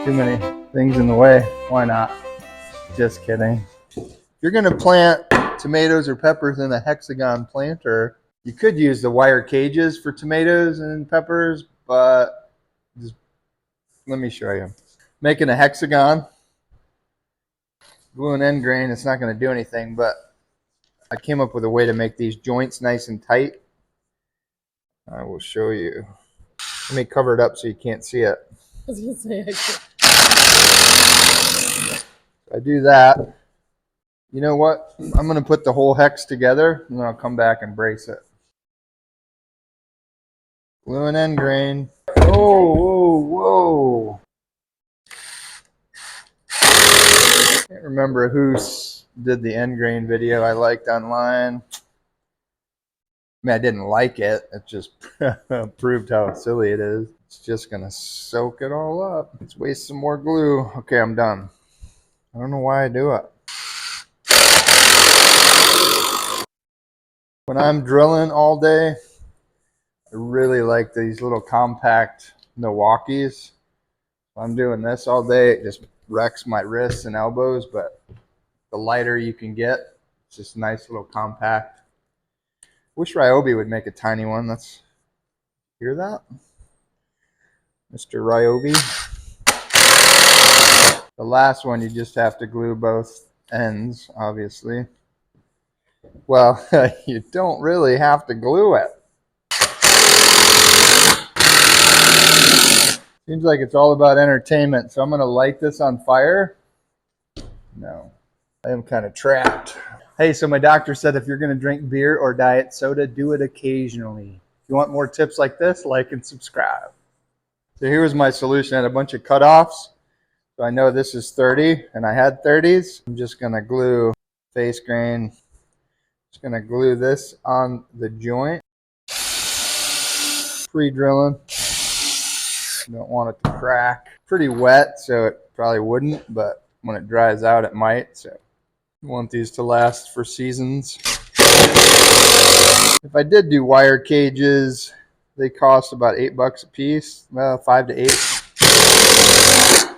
too many things in the way. Why not? Just kidding. If you're going to plant tomatoes or peppers in a hexagon planter, you could use the wire cages for tomatoes and peppers, but just let me show you. Making a hexagon, glue an end grain, it's not going to do anything, but I came up with a way to make these joints nice and tight. I will show you. Let me cover it up so you can't see it. I was going to say, I can't. I do that. You know what? I'm going to put the whole hex together, and then I'll come back and brace it. Glue an end grain. Whoa, whoa, whoa. Can't remember who did the end grain video I liked online. I mean, I didn't like it. It just proved how silly it is. It's just going to soak it all up. Let's waste some more glue. Okay, I'm done. I don't know why I do it. When I'm drilling all day, I really like these little compact Milwaukees. If I'm doing this all day, it just wrecks my wrists and elbows, but the lighter you can get, it's just nice little compact. Wish Ryobi would make a tiny one. Let's hear that, Mr. Ryobi. The last one, you just have to glue both ends, obviously. Well, you don't really have to glue it. Seems like it's all about entertainment, so I'm going to light this on fire. No, I am kind of trapped. Hey, so my doctor said if you're going to drink beer or diet soda, do it occasionally. If you want more tips like this, like and subscribe. So here was my solution. I had a bunch of cutoffs. So I know this is 30, and I had 30s. I'm just going to glue face grain. Just going to glue this on the joint. Pre-drilling. Don't want it to crack. Pretty wet, so it probably wouldn't, but when it dries out, it might. So I want these to last for seasons. If I did do wire cages, they cost about $8 a piece. Well, 5 to 8.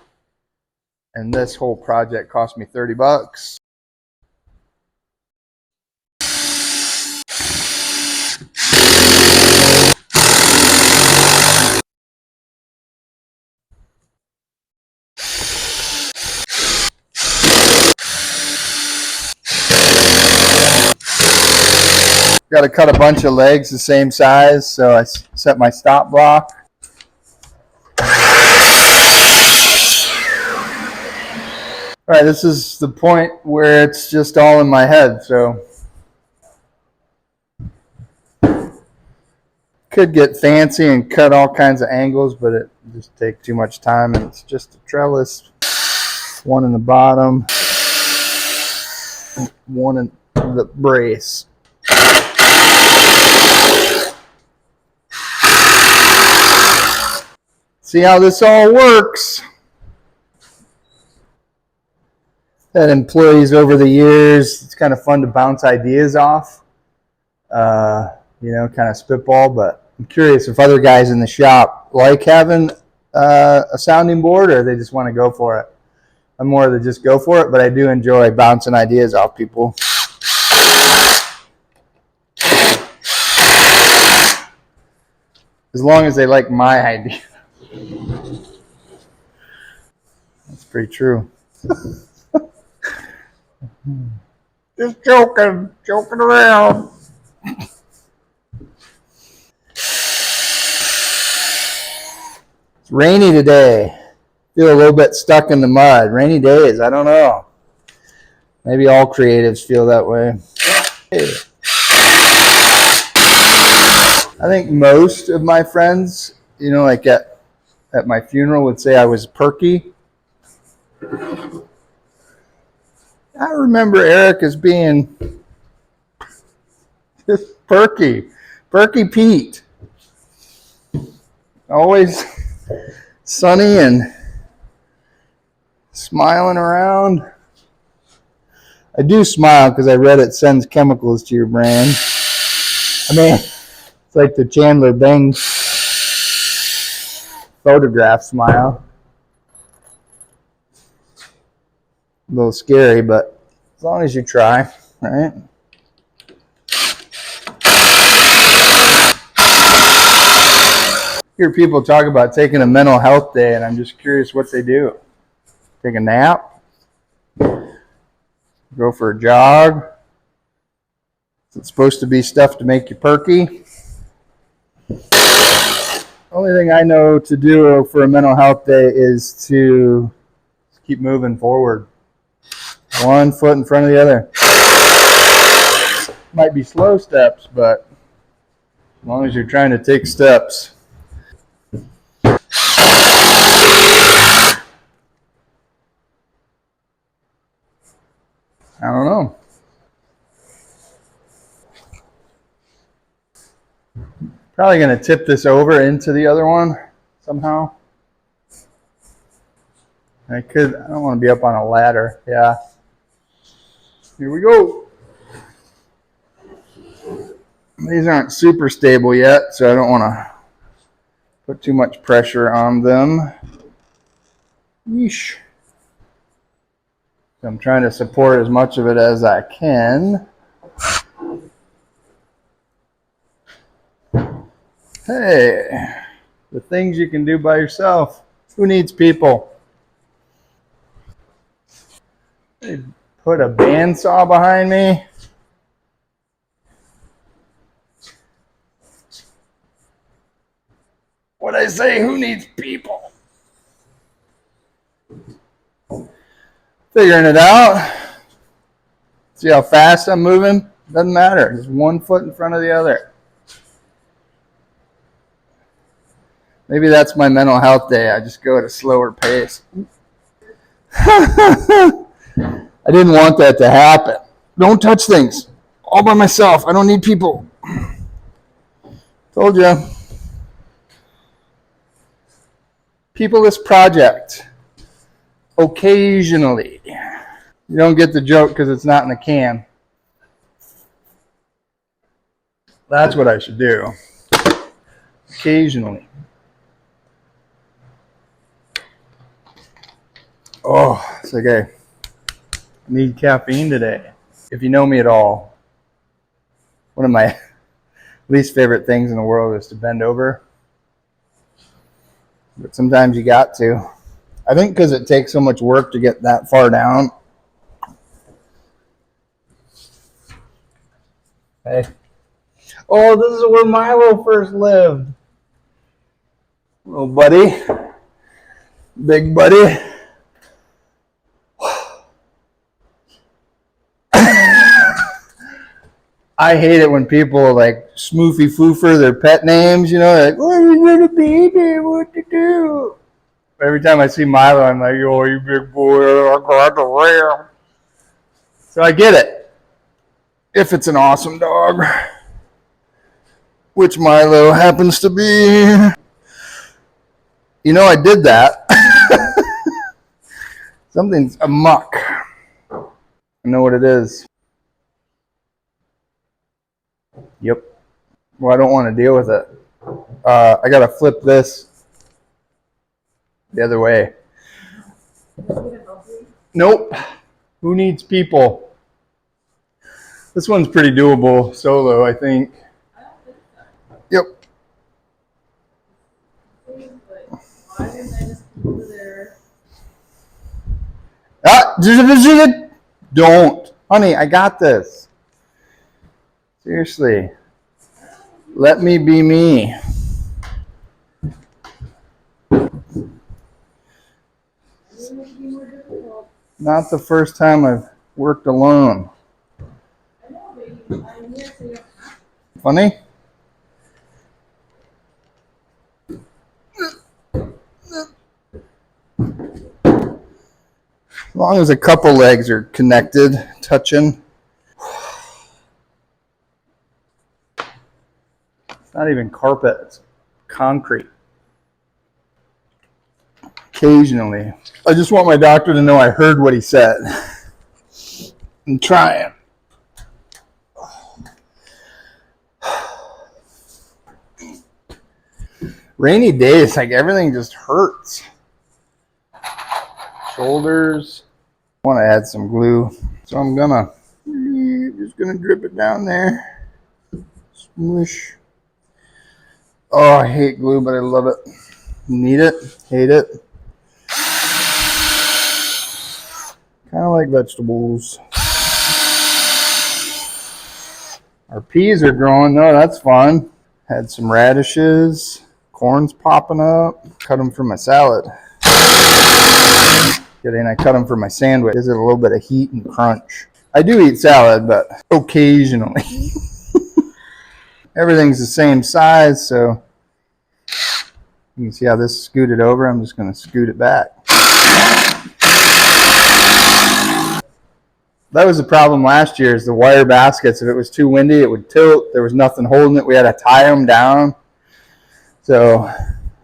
And this whole project cost me $30. Got to cut a bunch of legs the same size, so I set my stop block. All right, this is the point where it's just all in my head, so could get fancy and cut all kinds of angles, but it just takes too much time, and it's just a trellis. One in the bottom, one in the brace. See how this all works? Had employees over the years. It's kind of fun to bounce ideas off, you know, kind of spitball. But I'm curious if other guys in the shop like having a sounding board, or they just want to go for it. I'm more of the just go for it, but I do enjoy bouncing ideas off people. As long as they like my idea. That's pretty true. Just joking around. It's rainy today. Feel a little bit stuck in the mud. Rainy days, I don't know. Maybe all creatives feel that way. I think most of my friends, you know, like at my funeral would say I was perky. I remember Eric as being just perky Pete. Always sunny and smiling around. I do smile because I read it sends chemicals to your brain. I mean, it's like the Chandler Bing photograph smile. A little scary, but as long as you try, right? Hear people talk about taking a mental health day, and I'm just curious what they do. Take a nap? Go for a jog? Is it supposed to be stuff to make you perky? Only thing I know to do for a mental health day is to keep moving forward. One foot in front of the other. Might be slow steps, but as long as you're trying to take steps. I don't know. Probably going to tip this over into the other one somehow. I don't want to be up on a ladder. Yeah. Here we go. These aren't super stable yet, so I don't want to put too much pressure on them. Yeesh. So I'm trying to support as much of it as I can. Hey, the things you can do by yourself. Who needs people? They put a bandsaw behind me. What'd I say? Who needs people? Figuring it out. See how fast I'm moving? Doesn't matter. Just one foot in front of the other. Maybe that's my mental health day. I just go at a slower pace. I didn't want that to happen. Don't touch things. All by myself. I don't need people. Told you. Peopleless project. Occasionally. You don't get the joke because it's not in a can. That's what I should do. Occasionally. Oh, it's okay. I need caffeine today. If you know me at all, one of my least favorite things in the world is to bend over. But sometimes you got to. I think because it takes so much work to get that far down. Hey. Oh, this is where Milo first lived. Little buddy. Big buddy. I hate it when people like smoofy foofer their pet names, you know, like, oh, you little baby, what to do? Every time I see Milo, I'm like, oh, you big boy, I got the rail. So I get it. If it's an awesome dog, which Milo happens to be. You know, I did that. Something's amok. I know what it is. Yep. Well, I don't want to deal with it. I got to flip this the other way. Nope. Who needs people? This one's pretty doable solo, I think. Yep. Don't. Honey, I got this. Seriously. Let me be me. Not the first time I've worked alone. Funny? As long as a couple legs are connected, touching. It's not even carpet, it's concrete. Occasionally. I just want my doctor to know I heard what he said. I'm trying. Rainy days, like everything just hurts. Shoulders, I want to add some glue, so I'm just gonna drip it down there. Smoosh. Oh, I hate glue, but I love it. Need it, hate it. Kind of like vegetables. Our peas are growing, though. That's fun. Had some radishes. Corn's popping up. Cut them for my salad. Kidding, I cut them for my sandwich. Gives it a little bit of heat and crunch. I do eat salad, but occasionally. Everything's the same size, so you can see how this scooted over. I'm just going to scoot it back. That was the problem last year, is the wire baskets. If it was too windy, it would tilt. There was nothing holding it. We had to tie them down. So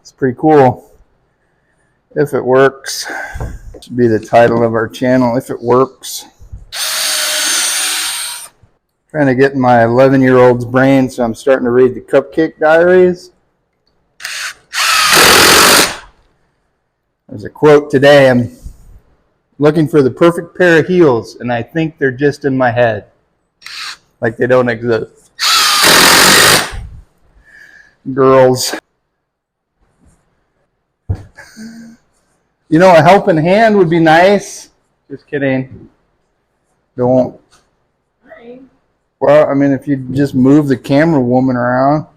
it's pretty cool. If it works. Should be the title of our channel, If It Works. Trying to get in my 11-year-old's brain, so I'm starting to read the Cupcake Diaries. There's a quote today: I'm looking for the perfect pair of heels, and I think they're just in my head. Like they don't exist. Girls. You know, a helping hand would be nice. Just kidding. Don't. Well, I mean, if you just move the camera woman around.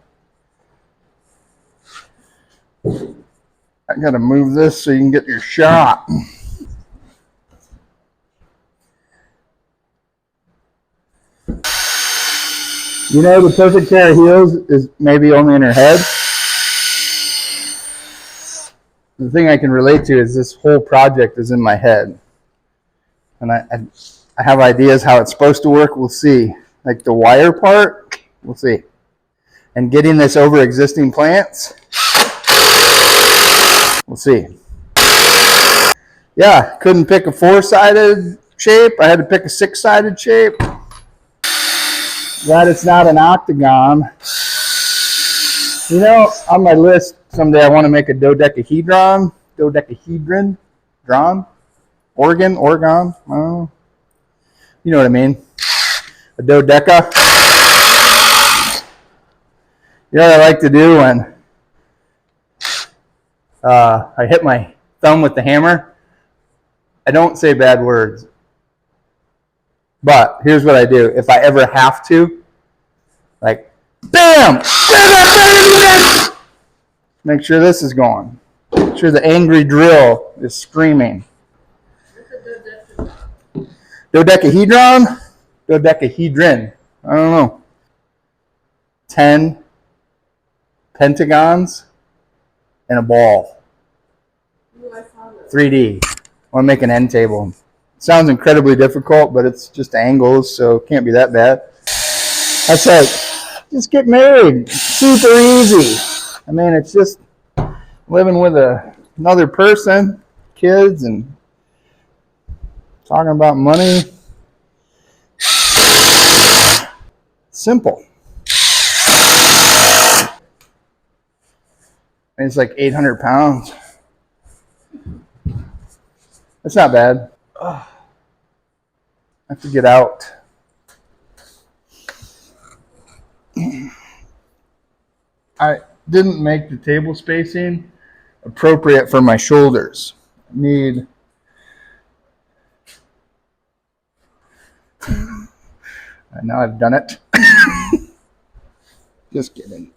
I gotta move this so you can get your shot. You know, the perfect pair of heels is maybe only in her head. The thing I can relate to is this whole project is in my head. And I have ideas how it's supposed to work. We'll see. Like the wire part, we'll see. And getting this over existing plants, we'll see. Yeah, couldn't pick a 4-sided shape. I had to pick a 6-sided shape. Glad it's not an octagon. You know, on my list someday I want to make a dodecahedron. Oregon, oh, you know what I mean. A dodeca. You know what I like to do when I hit my thumb with the hammer? I don't say bad words. But here's what I do. If I ever have to, like, BAM! Make sure this is going. Make sure the angry drill is screaming. Dodecahedron? Dodecahedron. I don't know. 10 pentagons and a ball. 3D. I want to make an end table. It sounds incredibly difficult, but it's just angles, so it can't be that bad. That's like, just get married. Super easy. I mean, it's just living with another person, kids, and talking about money. Simple. And it's like 800 pounds. That's not bad. I have to get out. I didn't make the table spacing appropriate for my shoulders. I know I've done it. Just kidding.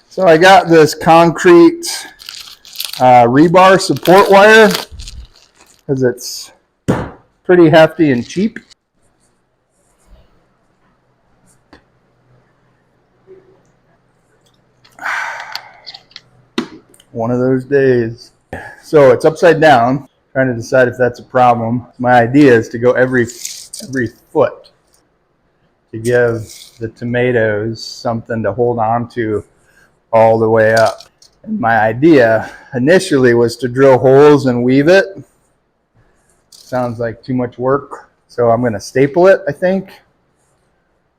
So I got this concrete rebar support wire because it's pretty hefty and cheap. One of those days. So it's upside down. Trying to decide if that's a problem. My idea is to go every foot to give the tomatoes something to hold on to all the way up. And my idea initially was to drill holes and weave it. Sounds like too much work, so I'm going to staple it, I think.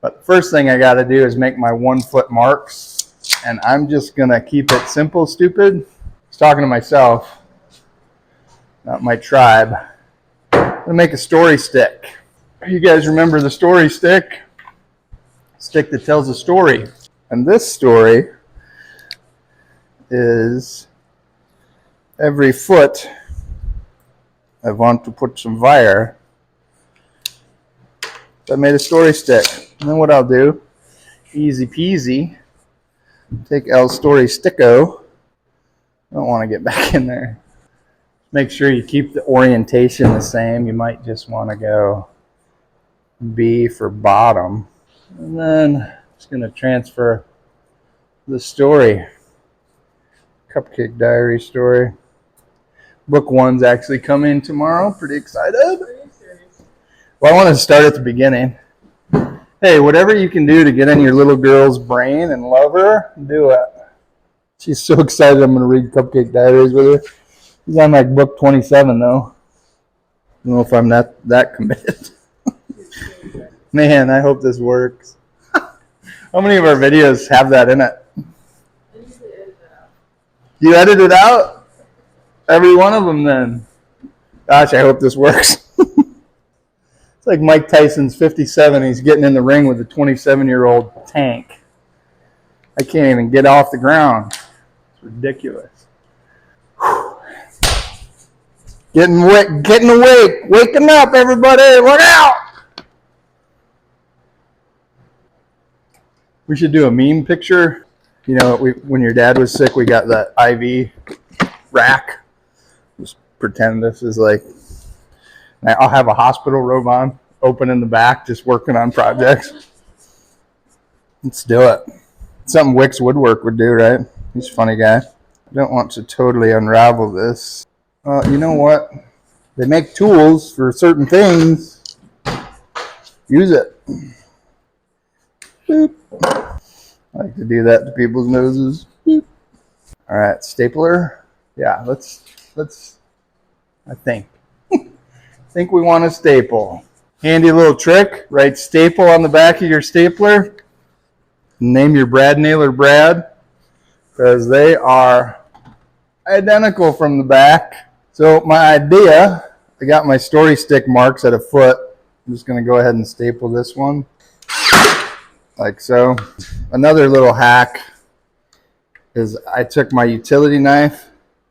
But the first thing I got to do is make my 1 foot marks, and I'm just going to keep it simple, stupid. I was talking to myself, not my tribe. I'm gonna make a story stick. You guys remember the story stick? Stick that tells a story. And this story is every foot I want to put some wire. So I made a story stick. And then what I'll do, easy peasy, take L's story sticko. I don't want to get back in there. Make sure you keep the orientation the same. You might just want to go B for bottom. And then I'm just going to transfer the story. Cupcake Diary story. Book 1's actually coming tomorrow. Pretty excited. Well, I want to start at the beginning. Hey, whatever you can do to get in your little girl's brain and love her, do it. She's so excited I'm going to read Cupcake Diaries with her. She's on like book 27 though. I don't know if I'm not that committed. Man, I hope this works. How many of our videos have that in it? You edit it out? Every one of them then. Gosh, I hope this works. It's like Mike Tyson's 57. He's getting in the ring with a 27-year-old tank. I can't even get off the ground. It's ridiculous. Getting awake. Waking up, everybody. Look out. We should do a meme picture. You know, when your dad was sick, we got that IV rack. Just pretend this is like, I'll have a hospital robe on, open in the back, just working on projects. Let's do it. Something Wix Woodwork would do, right? He's a funny guy. I don't want to totally unravel this. You know what? They make tools for certain things. Use it. Boop. I like to do that to people's noses. Boop. All right, stapler. Yeah, let's. I think we want to staple. Handy little trick. Write staple on the back of your stapler. Name your brad nailer Brad, because they are identical from the back. So my idea, I got my story stick marks at a foot. I'm just going to go ahead and staple this one like so. Another little hack is I took my utility knife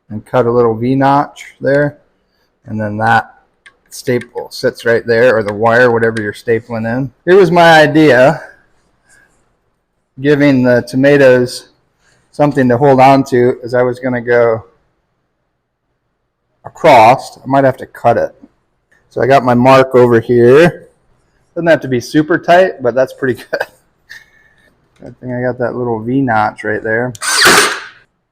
and cut a little V-notch there, and then that staple sits right there, or the wire, whatever you're stapling in. Here was my idea, giving the tomatoes something to hold on to, as I was going to go across. I might have to cut it. So I got my mark over here. Doesn't have to be super tight, but that's pretty good. Good thing I got that little V-notch right there.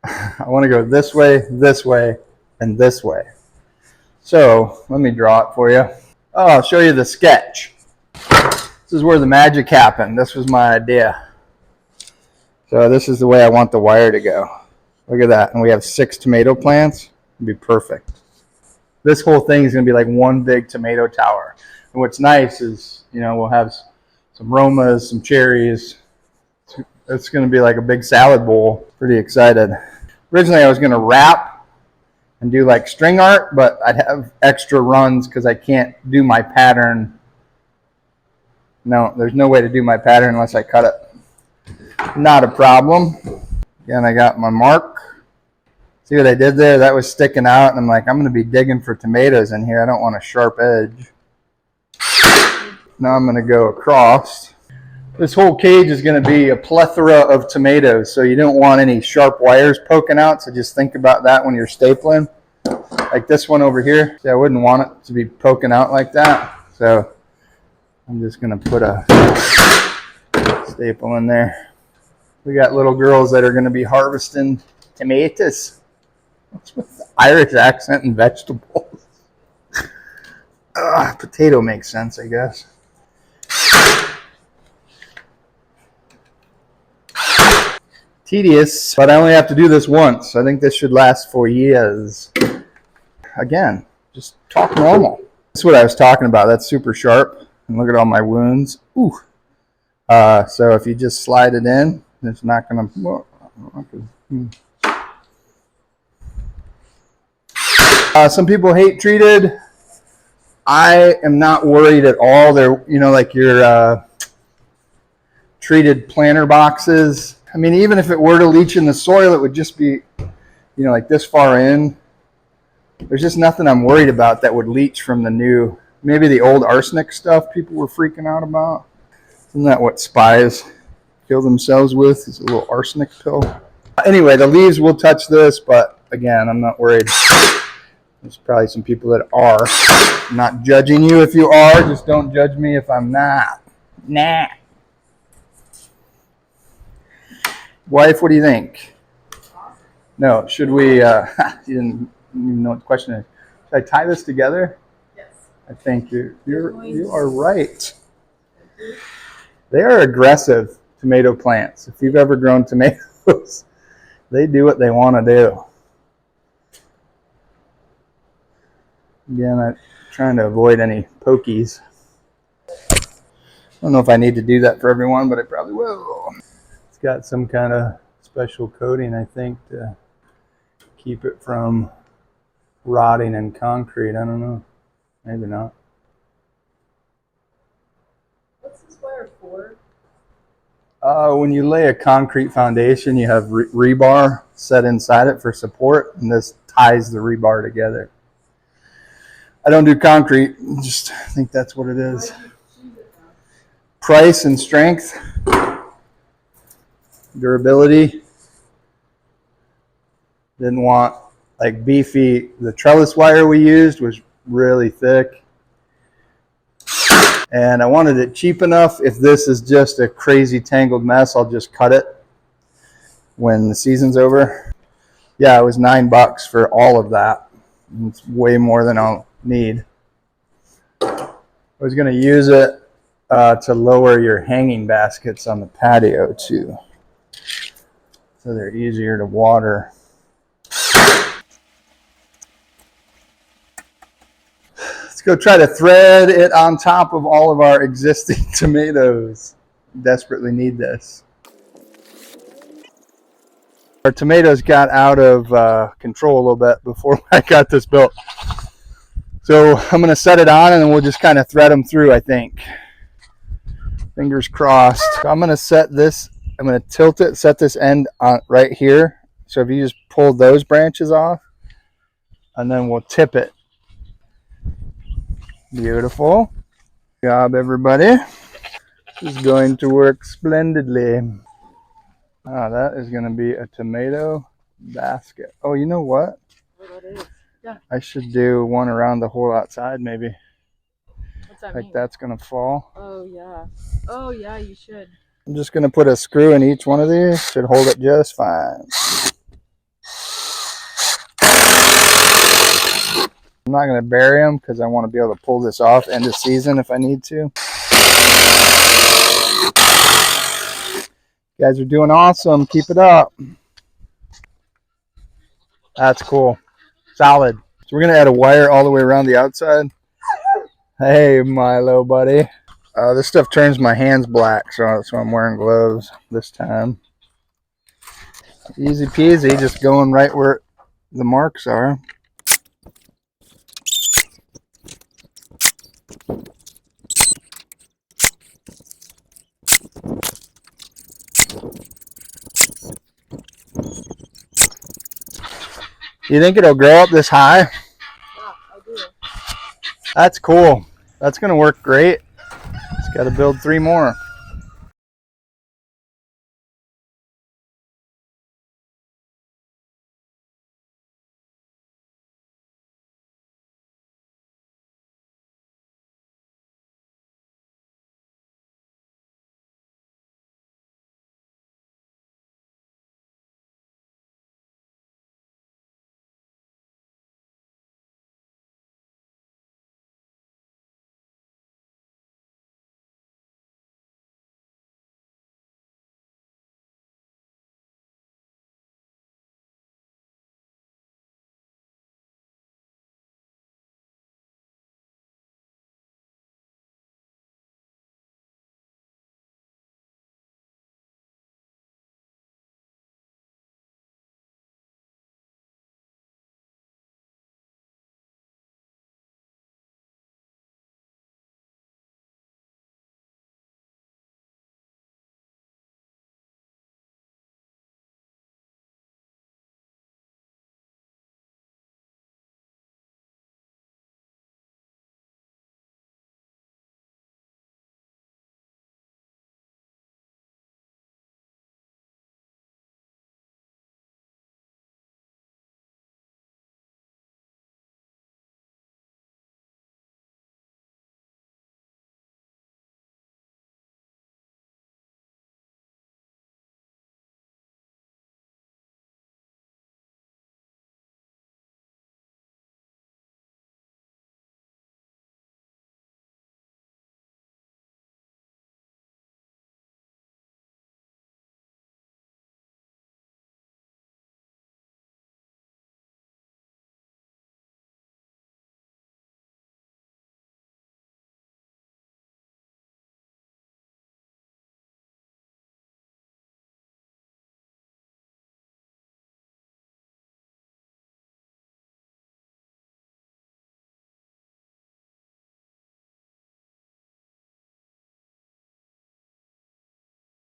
I want to go this way, and this way. So let me draw it for you. Oh, I'll show you the sketch. This is where the magic happened. This was my idea. So this is the way I want the wire to go. Look at that. And we have 6 tomato plants. It'd be perfect. This whole thing is going to be like one big tomato tower. And what's nice is, you know, we'll have some Romas, some cherries. It's going to be like a big salad bowl. Pretty excited. Originally, I was going to wrap and do like string art, but I'd have extra runs because I can't do my pattern. No, there's no way to do my pattern unless I cut it. Not a problem. Again, I got my mark. See what I did there? That was sticking out, and I'm like, I'm going to be digging for tomatoes in here. I don't want a sharp edge. Now I'm going to go across. This whole cage is going to be a plethora of tomatoes, so you don't want any sharp wires poking out, so just think about that when you're stapling. Like this one over here. See, I wouldn't want it to be poking out like that, so I'm just going to put a staple in there. We got little girls that are going to be harvesting tomatoes. What's with the Irish accent and vegetables? Potato makes sense, I guess. Tedious, but I only have to do this once. I think this should last for years. Again, just talk normal. That's what I was talking about. That's super sharp. And look at all my wounds. Ooh. So if you just slide it in, it's not going to... some people hate treated. I am not worried at all. They're, you know, like your treated planter boxes. I mean, even if it were to leach in the soil, it would just be, you know, like this far in. There's just nothing I'm worried about that would leach from the new, maybe the old arsenic stuff people were freaking out about. Isn't that what spies kill themselves with? Is a little arsenic pill. Anyway, the leaves will touch this, but again, I'm not worried. There's probably some people that are. I'm not judging you if you are. Just don't judge me if I'm not. Nah. Wife, what do you think? No, should we, you didn't even know what the question is. Should I tie this together? Yes. I think you are right. They are aggressive tomato plants. If you've ever grown tomatoes, they do what they want to do. Again, I'm trying to avoid any pokies. I don't know if I need to do that for everyone, but I probably will. It's got some kind of special coating, I think, to keep it from rotting in concrete. I don't know. Maybe not. What's this wire for? When you lay a concrete foundation, you have rebar set inside it for support, and this ties the rebar together. I don't do concrete, just think that's what it is. Price and strength, durability. Didn't want like beefy. The trellis wire we used was really thick, and I wanted it cheap enough. If this is just a crazy tangled mess, I'll just cut it when the season's over. Yeah, it was $9 for all of that. It's way more than I'll need. I was going to use it to lower your hanging baskets on the patio too, so they're easier to water. Let's go try to thread it on top of all of our existing tomatoes. Desperately need this. Our tomatoes got out of control a little bit before I got this built. So I'm going to set it on and then we'll just kind of thread them through, I think. Fingers crossed. So I'm going to set this, I'm going to tilt it, set this end on right here. So if you just pull those branches off, and then we'll tip it. Beautiful. Good job, everybody. This is going to work splendidly. That is going to be a tomato basket. Oh, you know what? Yeah. I should do one around the hole outside, maybe. What's that Like mean? that's going to fall. Oh, yeah. Oh, yeah, you should. I'm just going to put a screw in each one of these. Should hold it just fine. I'm not going to bury them because I want to be able to pull this off end of season if I need to. You guys are doing awesome. Keep it up. That's cool. Solid. So we're going to add a wire all the way around the outside. Hey, Milo, buddy. This stuff turns my hands black, so that's why I'm wearing gloves this time. Easy peasy, just going right where the marks are. You think it'll grow up this high? Yeah, I do. That's cool. That's going to work great. Just got to build 3 more.